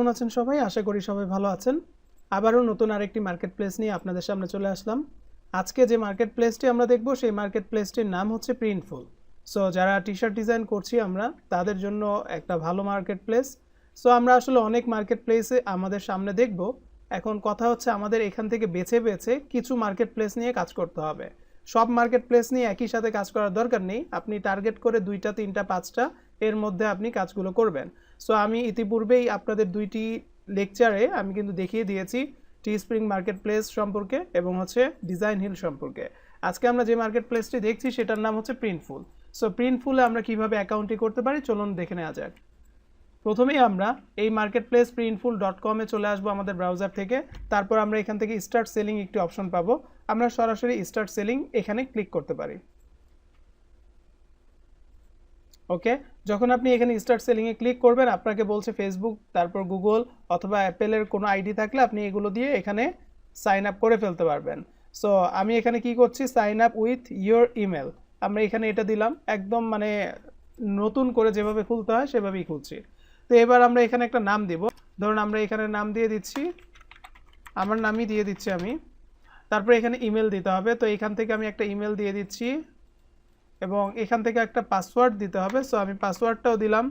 কেমন আছেন সবাই? আশা করি সবাই ভালো আছেন। আবারও নতুন আরেকটি মার্কেট প্লেস নিয়ে আপনাদের সামনে চলে আসলাম। আজকে যে মার্কেট প্লেসটি আমরা দেখব সেই মার্কেট প্লেসটির নাম হচ্ছে প্রিন্টফুল। সো যারা টি-শার্ট ডিজাইন করছি আমরা তাদের জন্য একটা ভালো মার্কেট প্লেস। সো আমরা আসলে অনেক মার্কেট প্লেসে আমাদের সামনে দেখব। এখন কথা হচ্ছে আমাদের এখান থেকে বেছে বেছে কিছু মার্কেট প্লেস নিয়ে কাজ করতে হবে। সব মার্কেট প্লেস নিয়ে একই সাথে কাজ করার দরকার নেই। আপনি টার্গেট করে 2টা 3টা 5টা এর মধ্যে আপনি কাজগুলো করবেন। সো আমি ইতিপূর্বেই আপনাদের দুইটি লেকচারে আমি কিন্তু দেখিয়ে দিয়েছি টি স্প্রিং মার্কেট প্লেস সম্পর্কে এবং হচ্ছে ডিজাইন হিল সম্পর্কে। আজকে আমরা যে মার্কেট প্লেসটি দেখছি সেটার নাম হচ্ছে প্রিন্টফুল। সো প্রিন্টফুলে আমরা কিভাবে অ্যাকাউন্টটি করতে পারি চলুন দেখে নেওয়া যাক। প্রথমেই আমরা এই মার্কেট প্লেস printful.com-এ চলে আসবো আমাদের ব্রাউজার থেকে। তারপর আমরা এখান থেকে স্টার্ট সেলিং একটি অপশন পাবো। আমরা সরাসরি স্টার্ট সেলিং এখানে ক্লিক করতে পারি। ওকে, যখন আপনি এখানে স্টার্ট সেলিংয়ে ক্লিক করবেন আপনাকে বলছে ফেসবুক, তারপর গুগল অথবা অ্যাপেলের কোনো আইডি থাকলে আপনি এগুলো দিয়ে এখানে সাইন আপ করে ফেলতে পারবেন। সো আমি এখানে কি করছি, sign up with your email, আমরা এখানে এটা দিলাম। একদম মানে নতুন করে যেভাবে খুলতে হয় সেভাবেই খুলছি। তো এবার আমরা এখানে একটা নাম দিব। ধরুন আমরা এখানে নাম দিয়ে দিচ্ছি, আমার নামই দিয়ে দিচ্ছি আমি। তারপর এখানে ইমেল দিতে হবে। তো এখান থেকে আমি একটা ইমেল দিয়ে দিচ্ছি এবং এখান থেকে একটা পাসওয়ার্ড দিতে হবে। সো আমি পাসওয়ার্ডটাও দিলাম।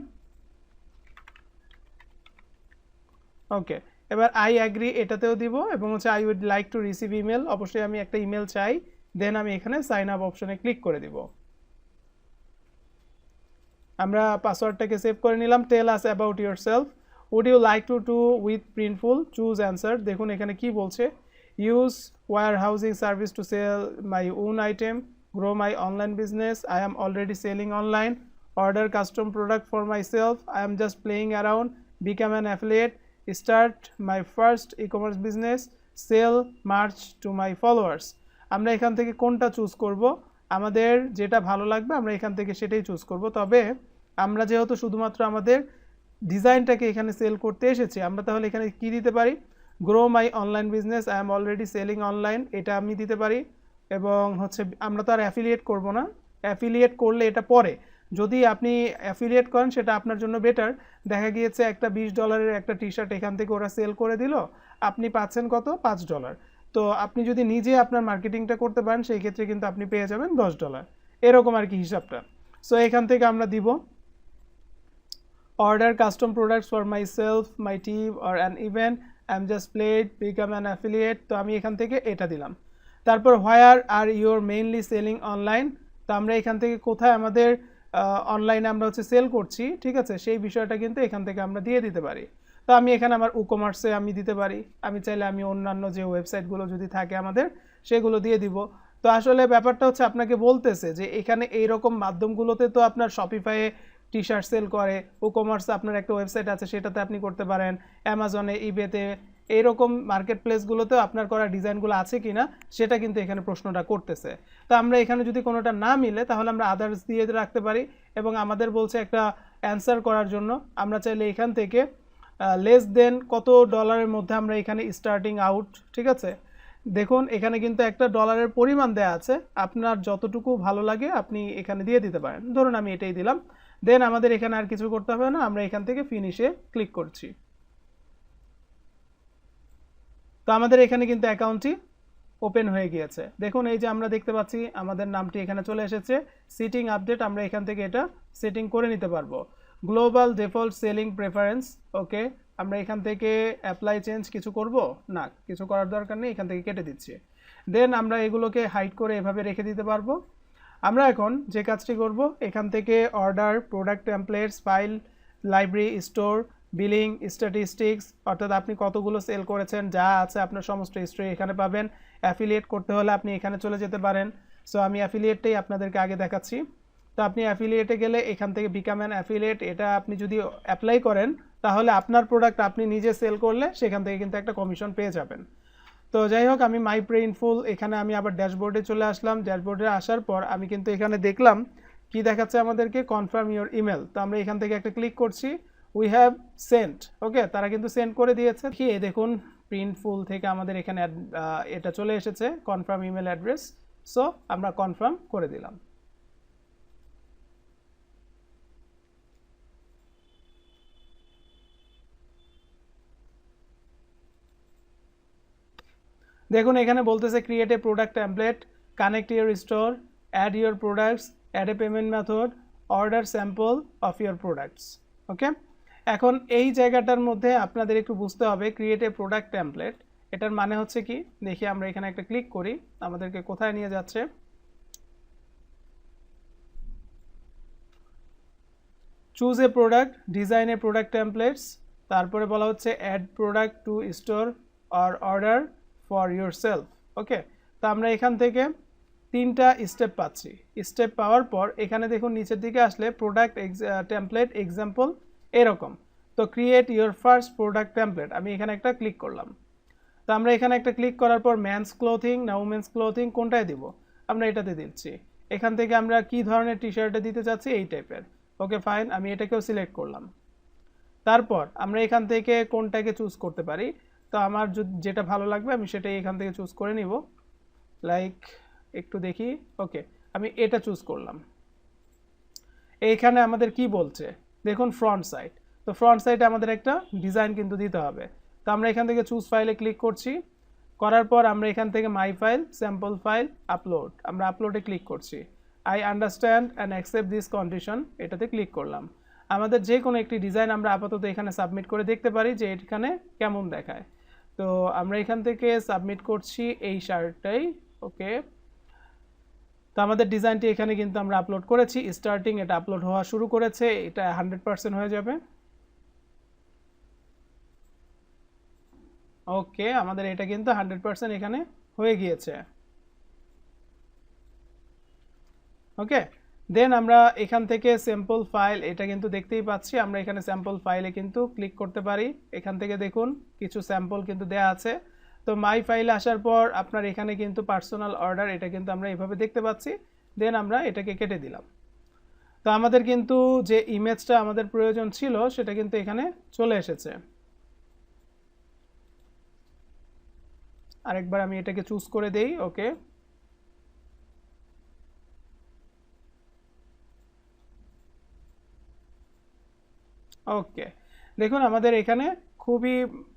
ওকে, এবার আই অ্যাগ্রি এটাতেও দিব এবং হচ্ছে I weed like to receive email, অবশ্যই আমি একটা ইমেল চাই। দেন আমি এখানে সাইন আপ অপশনে ক্লিক করে দিব। আমরা পাসওয়ার্ডটাকে সেভ করে নিলাম। Tell us about yourself, would you like to with Printful, choose answer. দেখুন এখানে কি বলছে, use warehousing service to sell my own item, grow my online business, I am already selling online, order custom product for myself, I am just playing around, become an affiliate, start my first e-commerce business, sell merch to my followers। আমরা এখান থেকে কোনটা choose করব, আমাদের যেটা ভালো লাগবে আমরা এখান থেকে সেটাই চুজ করব। তবে আমরা যেহেতু শুধুমাত্র আমাদের ডিজাইনটাকে এখানে সেল করতে এসেছি, আমরা তাহলে এখানে কি দিতে পারি, grow my online business, I am already selling online, এটা আমি দিতে পারি। এবং হচ্ছে আমরা তো আর অ্যাফিলিয়েট করব না, অ্যাফিলিয়েট করলে এটা পরে যদি আপনি অ্যাফিলিয়েট করেন সেটা আপনার জন্য বেটার। দেখা গিয়েছে একটা $20 একটা টি-শার্ট এখান থেকে ওরা সেল করে দিল, আপনি পাচ্ছেন কত, $5। তো আপনি যদি নিজে আপনার মার্কেটিংটা করতে পারেন সেই ক্ষেত্রে কিন্তু আপনি পেয়ে যাবেন $10, এরকম আর কি হিসাবটা। সো এখান থেকে আমরা দিব order custom products for myself, my team or an event, I'm just played, become an affiliate। তো আমি এখান থেকে এটা দিলাম। তারপর হোয়ার আর ইউর মেইনলি সেলিং অনলাইন, তো আমরা এখান থেকে কোথায় আমাদের অনলাইনে আমরা হচ্ছে সেল করছি, ঠিক আছে, সেই বিষয়টা কিন্তু এখান থেকে আমরা দিয়ে দিতে পারি। তো আমি এখানে আমার ই-কমার্সে আমি দিতে পারি, আমি চাইলে আমি অন্যান্য যে ওয়েবসাইটগুলো যদি থাকে আমাদের সেগুলো দিয়ে দিব। তো আসলে ব্যাপারটা হচ্ছে আপনাকে বলতেছে যে এখানে এইরকম মাধ্যমগুলোতে তো আপনার শপিফাইয়ে টি-শার্ট সেল করে, ই-কমার্স আপনার একটা ওয়েবসাইট আছে সেটাতে আপনি করতে পারেন, অ্যামাজনে, ইবেতে, এইরকম মার্কেট প্লেসগুলোতেও আপনার করা ডিজাইনগুলো আছে কিনা সেটা কিন্তু এখানে প্রশ্নটা করতেছে। তো আমরা এখানে যদি কোনোটা না মিলে তাহলে আমরা আদার্স দিয়ে রাখতে পারি এবং আমাদের বলছে একটা অ্যান্সার করার জন্য আমরা চাইলে এখান থেকে লেস দেন কত ডলারের মধ্যে আমরা এখানে স্টার্টিং আউট, ঠিক আছে। দেখুন এখানে কিন্তু একটা ডলারের পরিমাণ দেয়া আছে, আপনার যতটুকু ভালো লাগে আপনি এখানে দিয়ে দিতে পারেন। ধরুন আমি এটাই দিলাম। দেন আমাদের এখানে আর কিছু করতে হবে না, আমরা এখান থেকে ফিনিশে ক্লিক করছি। তো আমাদের এখানে কিন্তু অ্যাকাউন্টটি ওপেন হয়ে গিয়েছে। দেখুন এই যে আমরা দেখতে পাচ্ছি আমাদের নামটি এখানে চলে এসেছে। সিটিং আপডেট, আমরা এখান থেকে এটা সেটিং করে নিতে পারবো। গ্লোবাল ডিফল্ট সেলিং প্রেফারেন্স, ওকে, আমরা এখান থেকে অ্যাপ্লাই চেঞ্জ কিছু করব না, কিছু করার দরকার নেই, এখান থেকে কেটে দিচ্ছি। দেন আমরা এগুলোকে হাইড করে এভাবে রেখে দিতে পারবো। আমরা এখন যে কাজটি করব, এখান থেকে order, product templates, file, library, store, billing, statistics, অর্থাৎ আপনি কতগুলো সেল করেছেন যা আছে আপনার সমস্ত হিস্ট্রি এখানে পাবেন। অ্যাফিলিয়েট করতে হলে আপনি এখানে চলে যেতে পারেন। সো আমি অ্যাফিলিয়েটটাই আপনাদেরকে আগে দেখাচ্ছি। তো আপনি অ্যাফিলিয়েটে গেলে এখান থেকে বিকাম অ্যান অ্যাফিলিয়েট, এটা আপনি যদি অ্যাপ্লাই করেন তাহলে আপনার প্রোডাক্ট আপনি নিজে সেল করলে সেখান থেকে কিন্তু একটা কমিশন পেয়ে যাবেন। তো যাই হোক, আমি মাই প্রিন্টফুল, এখানে আমি আবার ড্যাশবোর্ডে চলে আসলাম। ড্যাশবোর্ডে আসার পর আমি কিন্তু এখানে দেখলাম কি দেখাচ্ছে আমাদেরকে, কনফার্ম ইউর ইমেল। তো আমরা এখান থেকে একটা ক্লিক করছি, উই হ্যাভ সেন্ট, ওকে, তারা কিন্তু সেন্ড করে দিয়েছে। কি দেখুন প্রিন্টফুল থেকে আমাদের এখানে এটা চলে এসেছে, কনফার্ম ইমেল অ্যাড্রেস। সো আমরা কনফার্ম করে দিলাম। দেখুন এখানে বলতেছে create a product template, connect your store, add your products, add a payment method, order sample of your products. Okay, এখন এই জায়গাটার মধ্যে আপনাদের একটু বুঝতে হবে ক্রিয়েট এ প্রোডাক্ট টেমপ্লেট এটার মানে হচ্ছে কি। দেখি আমরা এখানে একটা ক্লিক করি, আমাদেরকে কোথায় নিয়ে যাচ্ছে। Choose a product, design a product templates, তারপরে বলা হচ্ছে add product to store or order for yourself. Okay, তো আমরা এখান থেকে 3টা স্টেপ পাচ্ছি। স্টেপ পাওয়ার পর এখানে দেখুন নিচের দিকে আসলে প্রোডাক্ট টেমপ্লেট এক্সাম্পল এরকম। তো create your first product template, আমি এখানে একটা ক্লিক করলাম। তো আমরা এখানে একটা ক্লিক করার পর মেন্স ক্লোথিং না উমেন্স ক্লোথিং কোনটায় দিব, আমরা এটাতে দিচ্ছি। এখান থেকে আমরা কি ধরনের টি শার্টে দিতে চাচ্ছি, এই টাইপের। ওকে ফাইন, আমি এটাকেও সিলেক্ট করলাম। তারপর আমরা এখান থেকে কোনটাকে চুজ করতে পারি, তো আমার যেটা ভালো লাগবে আমি সেটাই এখান থেকে চুজ করে নিব। লাইক একটু দেখি, ওকে আমি এটা চুজ করলাম। এইখানে আমাদের কি বলছে দেখুন ফ্রন্ট সাইড, তো ফ্রন্ট সাইডে আমাদের একটা ডিজাইন কিন্তু দিতে হবে। তো আমরা এখান থেকে চুজ ফাইলে ক্লিক করছি, করার পর আমরা এখান থেকে মাই ফাইল, স্যাম্পল ফাইল, আপলোড, আমরা আপলোডে ক্লিক করছি। I understand and accept this condition, এটাতে ক্লিক করলাম। আমাদের যে কোনো একটি ডিজাইন আমরা আপাতত এখানে সাবমিট করে দেখতে পারি যে এখানে কেমন দেখায়। তো আমরা এখান থেকে সাবমিট করছি এই শার্টটাই। ওকে, তো আমাদের ডিজাইনটি এখানে কিন্তু আমরা আপলোড করেছি, স্টার্টিং এটা আপলোড হওয়া শুরু করেছে, এটা 100% হয়ে যাবে। ওকে, আমাদের এটা কিন্তু 100% এখানে হয়ে গিয়েছে। ওকে, দেন আমরা এখান থেকে স্যাম্পল ফাইল, এটা কিন্তু দেখতেই পাচ্ছি, আমরা এখানে স্যাম্পল ফাইলে কিন্তু ক্লিক করতে পারি। এখান থেকে দেখুন কিছু স্যাম্পল কিন্তু দেয়া আছে। তো মাই ফাইলে আসার পর আপনার এখানে কিন্তু পার্সোনাল অর্ডার, এটা কিন্তু আমরা এভাবে দেখতে পাচ্ছি। দেন আমরা এটাকে কেটে দিলাম। তো আমাদের কিন্তু যে ইমেজটা আমাদের প্রয়োজন ছিল সেটা কিন্তু এখানে চলে এসেছে। আরেকবার আমি এটাকে চুজ করে দেই। ওকে, ওকে দেখুন আমাদের এখানে খুবই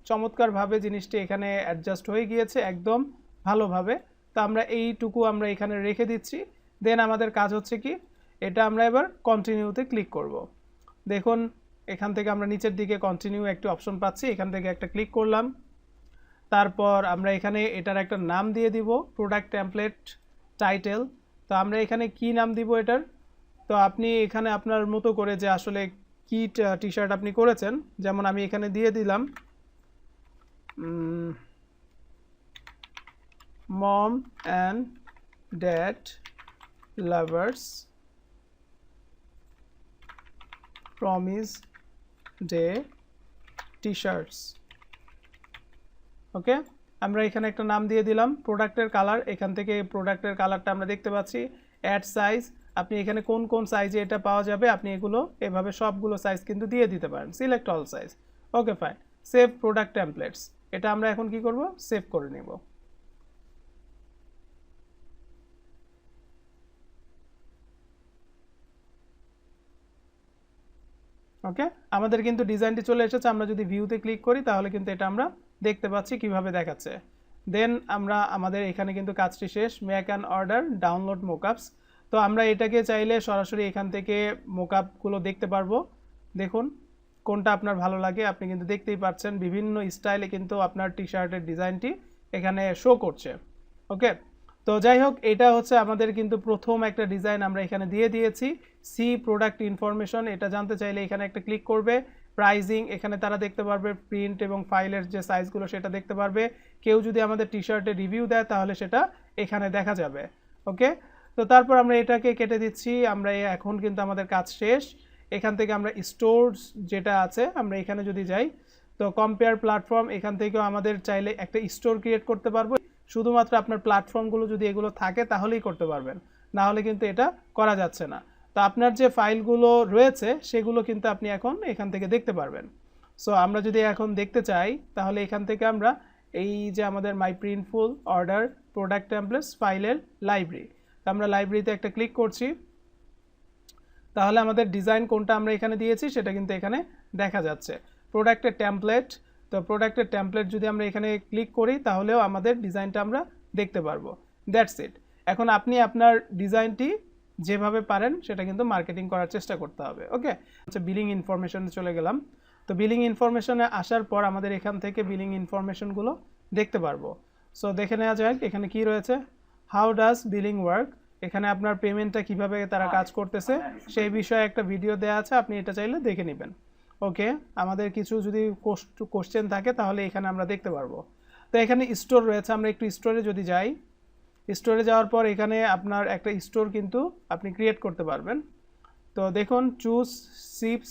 চমৎকারভাবে জিনিসটি এখানে অ্যাডজাস্ট হয়ে গিয়েছে একদম ভালোভাবে। তো আমরা এইটুকু আমরা এখানে রেখে দিচ্ছি। দেন আমাদের কাজ হচ্ছে কি, এটা আমরা এবার কন্টিনিউতে ক্লিক করব। দেখুন এখান থেকে আমরা নিচের দিকে কন্টিনিউ একটি অপশন পাচ্ছি, এখান থেকে একটা ক্লিক করলাম। তারপর আমরা এখানে এটার একটা নাম দিয়ে দিব, প্রোডাক্ট টেমপ্লেট টাইটেল। তো আমরা এখানে কি নাম দিব এটার, তো আপনি এখানে আপনার মতো করে যে আসলে কি টি শার্ট আপনি করেছেন, যেমন আমি এখানে দিয়ে দিলাম mom and dad lovers promise day T shirts. Okay, আমরা এখানে একটা নাম দিয়ে দিলাম। প্রোডাক্টের কালার, এখান থেকে প্রোডাক্টের কালারটা আমরা দেখতে পাচ্ছি। অ্যাড সাইজ, আপনি এখানে কোন কোন সাইজে এটা পাওয়া যাবে আপনি এগুলো এভাবে সবগুলো সাইজ কিন্তু দিয়ে দিতে পারেন। Select all size. Okay fine, save product templates, এটা আমরা এখন কি করব, সেভ করে নেব। ওকে, আমাদের কিন্তু ডিজাইনটি চলে এসেছে। আমরা যদি ভিউতে ক্লিক করি তাহলে কিন্তু এটা আমরা দেখতে পাচ্ছি কিভাবে দেখাচ্ছে। দেন আমরা আমাদের এখানে কিন্তু কাজটি শেষ। Make an order, download mockups. তো আমরা এটাকে চাইলে সরাসরি এখান থেকে মোকআপগুলো দেখতে পারবো। দেখুন কোনটা আপনার ভালো লাগে, আপনি কিন্তু দেখতেই পাচ্ছেন বিভিন্ন স্টাইলে কিন্তু আপনার টি শার্টের ডিজাইনটি এখানে শো করছে। ওকে, তো যাই হোক এটা হচ্ছে আমাদের কিন্তু প্রথম একটা ডিজাইন আমরা এখানে দিয়ে দিয়েছি। সি প্রোডাক্ট ইনফরমেশন, এটা জানতে চাইলে এখানে একটা ক্লিক করবে। প্রাইজিং, এখানে তারা দেখতে পারবে প্রিন্ট এবং ফাইলের যে সাইজগুলো সেটা দেখতে পারবে। কেউ যদি আমাদের টি শার্টের রিভিউ দেয় তাহলে সেটা এখানে দেখা যাবে। ওকে, তো তারপর আমরা এটাকে কেটে দিচ্ছি। আমরা এখন কিন্তু আমাদের কাজ শেষ। এখান থেকে আমরা স্টোরস যেটা আছে আমরা এখানে যদি যাই, তো কম্পেয়ার প্ল্যাটফর্ম, এখান থেকেও আমাদের চাইলে একটা স্টোর ক্রিয়েট করতে পারবো। শুধুমাত্র আপনার প্ল্যাটফর্মগুলো যদি এগুলো থাকে তাহলেই করতে পারবেন, না হলে কিন্তু এটা করা যাচ্ছে না। তো আপনার যে ফাইলগুলো রয়েছে সেগুলো কিন্তু আপনি এখন এখান থেকে দেখতে পারবেন। সো আমরা যদি এখন দেখতে চাই তাহলে এখান থেকে আমরা এই যে আমাদের মাই প্রিন্টফুল অর্ডার প্রোডাক্ট টেমপ্লেটস ফাইলের লাইব্রেরি, তো আমরা লাইব্রেরিতে একটা ক্লিক করছি। তাহলে আমাদের ডিজাইন কোনটা আমরা এখানে দিয়েছি সেটা কিন্তু এখানে দেখা যাচ্ছে। প্রোডাক্টের টেমপ্লেট, তো প্রোডাক্টের টেমপ্লেট যদি আমরা এখানে ক্লিক করি তাহলেও আমাদের ডিজাইনটা আমরা দেখতে পারবো। That's it. এখন আপনি আপনার ডিজাইনটি যেভাবে পারেন সেটা কিন্তু মার্কেটিং করার চেষ্টা করতে হবে। ওকে, আচ্ছা, বিলিং ইনফরমেশনে চলে গেলাম। তো বিলিং ইনফরমেশনে আসার পর আমাদের এখান থেকে বিলিং ইনফরমেশনগুলো দেখতে পারবো। সো দেখে নেওয়া যাক এখানে কি রয়েছে। হাউ ডাজ বিলিং ওয়ার্ক, এখানে আপনার পেমেন্টটা কিভাবে তারা কাজ করতেছে সেই বিষয়ে একটা ভিডিও দেওয়া আছে, আপনি এটা চাইলে দেখে নেবেন। ওকে, আমাদের কিছু যদি কোশ্চেন থাকে তাহলে এখানে আমরা দেখতে পারবো। তো এখানে স্টোর রয়েছে, আমরা একটু স্টোরে যদি যাই, স্টোরে যাওয়ার পর এখানে আপনার একটা স্টোর কিন্তু আপনি ক্রিয়েট করতে পারবেন। তো দেখুন, choose ship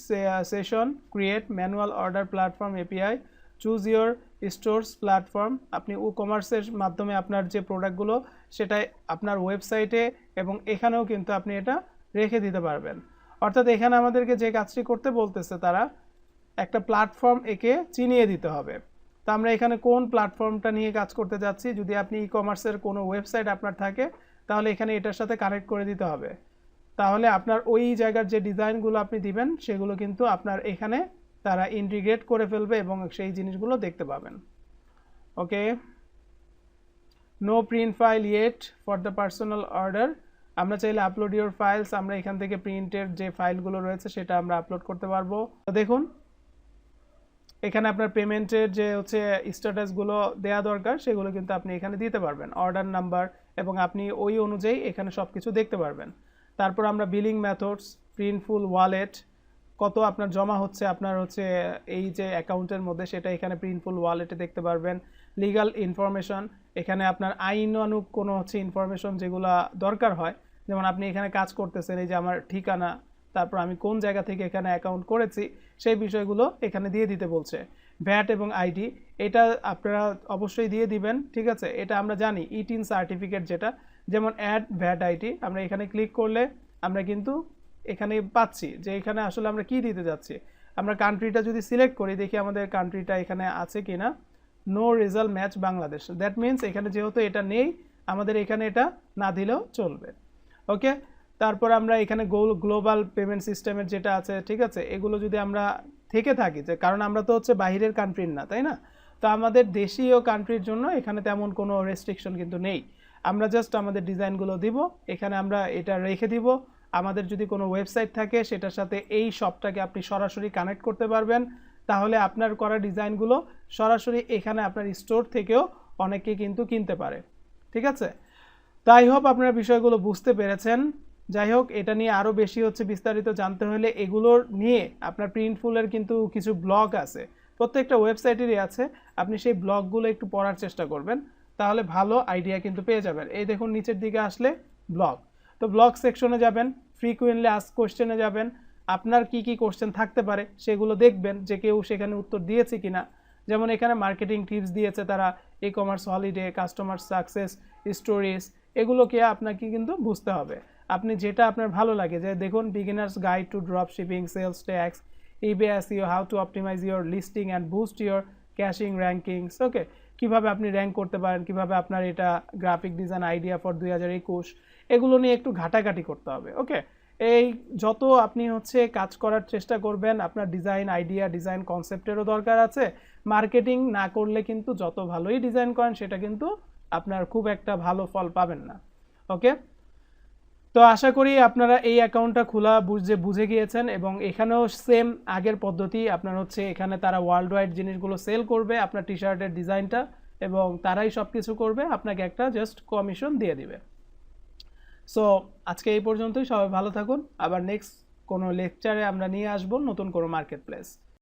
session, create manual order platform API, choose your stores platform. আপনি ই কমার্সের মাধ্যমে আপনার যে প্রোডাক্টগুলো সেটাই আপনার ওয়েবসাইটে এবং এখানেও কিন্তু আপনি এটা রেখে দিতে পারবেন। অর্থাৎ এখানে আমাদেরকে যে কাজটি করতে বলতেছে তারা একটা প্ল্যাটফর্ম একে চিনিয়ে দিতে হবে। তো আমরা এখানে কোন প্ল্যাটফর্মটা নিয়ে কাজ করতে যাচ্ছি, যদি আপনি ই কমার্সের কোনো ওয়েবসাইট আপনার থাকে তাহলে এখানে এটার সাথে কানেক্ট করে দিতে হবে। তাহলে আপনার ওই জায়গার যে ডিজাইনগুলো আপনি দিবেন সেগুলো কিন্তু আপনার এখানে তারা ইন্টিগ্রেট করে ফেলবে এবং সেই জিনিসগুলো দেখতে পাবেন। Okay, no print file yet for the personal order. আমরা চাইলে আপলোড ইউর ফাইলস, আমরা এখান থেকে প্রিন্টের যে ফাইলগুলো রয়েছে সেটা আমরা আপলোড করতে পারবো। তো দেখুন এখানে আপনার পেমেন্টের যে হচ্ছে স্ট্যাটাসগুলো দেওয়া দরকার সেগুলো কিন্তু আপনি এখানে দিতে পারবেন, অর্ডার নাম্বার, এবং আপনি ওই অনুযায়ী এখানে সব কিছু দেখতে পারবেন। তারপর আমরা বিলিং মেথডস, প্রিন্টফুল ওয়ালেট, কত আপনার জমা হচ্ছে আপনার হচ্ছে এই যে অ্যাকাউন্টের মধ্যে সেটা এখানে প্রিন্টফুল ওয়ালেটে দেখতে পারবেন। লিগাল ইনফরমেশন, এখানে আপনার আইনানুগ কোনো হচ্ছে ইনফরমেশন যেগুলো দরকার হয়, যেমন আপনি এখানে কাজ করতেছেন, এই যে আমার ঠিকানা, তারপর আমি কোন জায়গা থেকে এখানে অ্যাকাউন্ট করেছি সেই বিষয়গুলো এখানে দিয়ে দিতে বলছে। ভ্যাট এবং আইডি, এটা আপনারা অবশ্যই দিয়ে দিবেন, ঠিক আছে। এটা আমরা জানি ইটিন সার্টিফিকেট যেটা, যেমন অ্যাড ভ্যাট আইডি, আমরা এখানে ক্লিক করলে আমরা কিন্তু এখানে পাচ্ছি যে এখানে আসলে আমরা কি দিতে যাচ্ছি। আমরা কান্ট্রিটা যদি সিলেক্ট করি, দেখি আমাদের কান্ট্রিটা এখানে আছে কিনা। No result match Bangladesh, that means এখানে যেহেতু এটা নেই আমাদের এখানে এটা না দিলেও চলবে। ওকে, তারপর আমরা এখানে গ্লোবাল পেমেন্ট সিস্টেমের যেটা আছে, ঠিক আছে, এগুলো যদি আমরা থেকে থাকি, যে কারণ আমরা তো হচ্ছে বাইরের কান্ট্রির না, তাই না। তো আমাদের দেশীয় কান্ট্রির জন্য এখানে তেমন কোনো রেস্ট্রিকশন কিন্তু নেই। আমরা জাস্ট আমাদের ডিজাইনগুলো দিব, এখানে আমরা এটা রেখে দিব। আমাদের যদি কোনো ওয়েবসাইট থাকে সেটার সাথে এই শপটাকে আপনি সরাসরি কানেক্ট করতে পারবেন, তাহলে আপনার করা ডিজাইনগুলো সরাসরি এখানে আপনার স্টোর থেকেও অনেকে কিন্তু কিনতে পারে, ঠিক আছে। তাই হোপ আপনারা বিষয়গুলো বুঝতে পেরেছেন। যাই হোক, এটা নিয়ে আরও বেশি হচ্ছে বিস্তারিত জানতে হলে এগুলোর নিয়ে আপনার প্রিন্টফুলের কিন্তু কিছু ব্লগ আছে, প্রত্যেকটা ওয়েবসাইটেরই আছে, আপনি সেই ব্লগগুলো একটু পড়ার চেষ্টা করবেন, তাহলে ভালো আইডিয়া কিন্তু পেয়ে যাবেন। এই দেখুন নিচের দিকে আসলে ব্লগ, তো ব্লগ সেকশনে যাবেন, ফ্রিকুয়েন্টলি আস্ক কোশ্চেনে যাবেন, আপনার কি কি কোশ্চেন থাকতে পারে সেগুলো দেখবেন যে কেউ সেখানে উত্তর দিয়েছে কিনা। যেমন এখানে মার্কেটিং টিপস দিয়েছে তারা, e commerce holiday, customer success stories, এগুলোকে আপনাকে কিন্তু বুঝতে হবে। আপনি যেটা আপনার ভালো লাগে, যে দেখুন beginners guide to drop shipping, sales tax, eBay SEO, how to optimise your listing and boost your cashing rankings. Okay, কীভাবে আপনি র্যাঙ্ক করতে পারেন, কীভাবে আপনার এটা গ্রাফিক ডিজাইন আইডিয়া ফর 2021, এগুলো নিয়ে একটু ঘাটাঘাটি করতে হবে। ওকে, এই যত আপনি হচ্ছে কাজ করার চেষ্টা করবেন, আপনার ডিজাইন আইডিয়া, ডিজাইন কনসেপ্টেরও দরকার আছে। মার্কেটিং না করলে কিন্তু যত ভালোই ডিজাইন করেন সেটা কিন্তু আপনার খুব একটা ভালো ফল পাবেন না। ওকে, তো আশা করি আপনারা এই অ্যাকাউন্টটা খোলা বুঝে গিয়েছেন, এবং এখানেও সেম আগের পদ্ধতি, আপনার হচ্ছে এখানে তারা ওয়ার্ল্ড ওয়াইড জিনিসগুলো সেল করবে, আপনার টি শার্টের ডিজাইনটা, এবং তারাই সব কিছু করবে, আপনাকে একটা জাস্ট কমিশন দিয়ে দিবে। সো আজকে এই পর্যন্তই, সবাই ভালো থাকুন। আবার নেক্সট কোনো লেকচারে আমরা নিয়ে আসবো নতুন কোনো মার্কেট প্লেস।